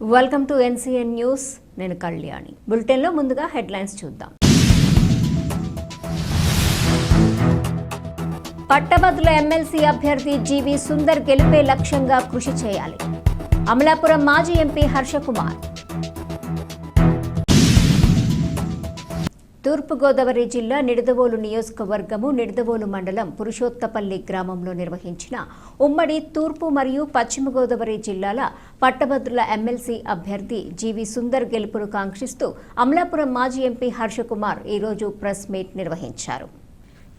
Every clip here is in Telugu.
Welcome to NCN news. నేను కళ్యాణి. బులెటిన్లో ముందుగా హెడ్లైన్స్ చూద్దాం. పట్టభద్రుల ఎమ్మెల్సీ అభ్యర్థి జీవి సుందర్ గెలిపే లక్ష్యంగా కృషి చేయాలి. అమలాపురం మాజీ ఎంపీ హర్షకుమార్. తూర్పుగోదావరి జిల్లా నిడదవోలు నియోజకవర్గము నిడదవోలు మండలం పురుషోత్తపల్లి గ్రామంలో నిర్వహించిన ఉమ్మడి తూర్పు మరియు పశ్చిమ గోదావరి జిల్లాల పట్టభద్రుల ఎమ్మెల్సీ అభ్యర్థి జీవి సుందర్ గెలుపును కాంక్షిస్తూ అమలాపురం మాజీ ఎంపీ హర్షకుమార్ ఈరోజు ప్రెస్ మీట్ నిర్వహించారు.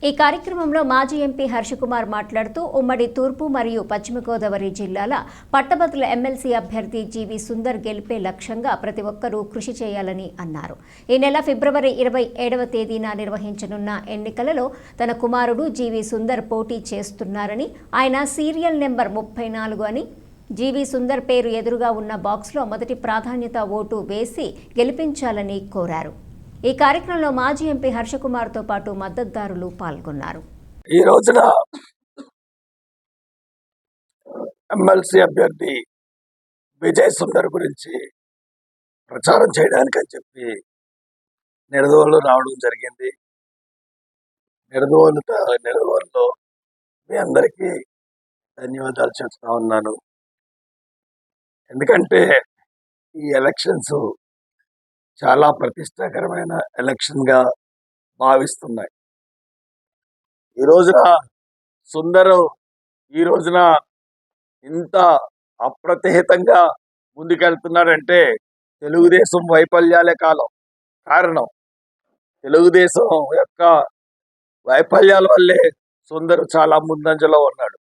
ఈ కార్యక్రమంలో మాజీ ఎంపీ హర్షకుమార్ మాట్లాడుతూ ఉమ్మడి తూర్పు మరియు పశ్చిమ గోదావరి జిల్లాల పట్టభద్రుల ఎమ్మెల్సీ అభ్యర్థి జీవి సుందర్ గెలిపే లక్ష్యంగా ప్రతి ఒక్కరూ కృషి చేయాలని అన్నారు. ఈ నెల ఫిబ్రవరి 27వ తేదీన నిర్వహించనున్న ఎన్నికలలో తన కుమారుడు జీవి సుందర్ పోటీ చేస్తున్నారని, ఆయన సీరియల్ నెంబర్ 34 అని, జీవి సుందర్ పేరు ఎదురుగా ఉన్న బాక్స్లో మొదటి ప్రాధాన్యత ఓటు వేసి గెలిపించాలని కోరారు. ఈ కార్యక్రమంలో మాజీ ఎంపీ హర్షకుమార్తో పాటు మద్దతుదారులు పాల్గొన్నారు. ఈ రోజున ఎమ్మెల్సీ అభ్యర్థి విజయ్ సుందర్ గురించి ప్రచారం చేయడానికి అని చెప్పి నిడదవోలు రావడం జరిగింది. నిడదవోలులో మీ అందరికీ ధన్యవాదాలు చెప్తా ఉన్నాను. ఎందుకంటే ఈ ఎలక్షన్స్ చాలా ప్రతిష్టాకరమైన ఎలక్షన్గా భావిస్తున్నాయి. ఈ రోజున ఇంత అప్రతిహితంగా ముందుకెళ్తున్నారంటే తెలుగుదేశం వైఫల్యాలే కారణం. తెలుగుదేశం యొక్క వైఫల్యాల వల్లే సుందర్ చాలా ముందంజలో ఉన్నాడు.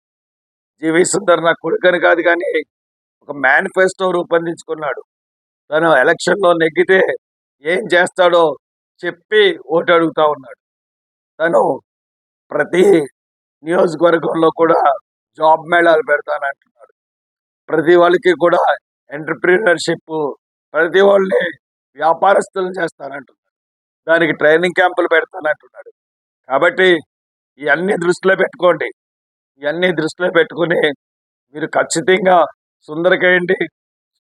జీవి సుందర్ నా కొడుకని కాదు, కానీ ఒక మేనిఫెస్టో రూపొందించుకున్నాడు. తను ఎలక్షన్లో నెగ్గితే ఏం చేస్తాడో చెప్పి ఓటు అడుగుతా ఉన్నాడు. తను ప్రతి నియోజకవర్గంలో కూడా జాబ్ మేళాలు పెడతానంటున్నాడు. ప్రతి వాళ్ళకి కూడా ఎంటర్ప్రీనర్షిప్, ప్రతి వాళ్ళని వ్యాపారస్తులను చేస్తానంటున్నాడు. దానికి ట్రైనింగ్ క్యాంపులు పెడతానంటున్నాడు. కాబట్టి ఇవన్నీ దృష్టిలో పెట్టుకోండి. ఇవన్నీ దృష్టిలో పెట్టుకుని మీరు ఖచ్చితంగా సుందర్కేయండి.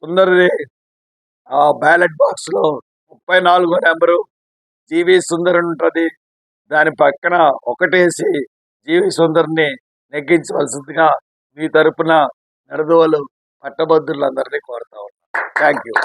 సుందర్ది బ్యాలెట్ బాక్స్లో 34వ నెంబరు జీవి సుందర్ ఉంటుంది. దాని పక్కన ఒకటేసి జీవి సుందర్ని నెగ్గించవలసిందిగా మీ తరపున నిడదవోలు పట్టభద్రులందరినీ కోరుతా ఉన్నాను. Thank you.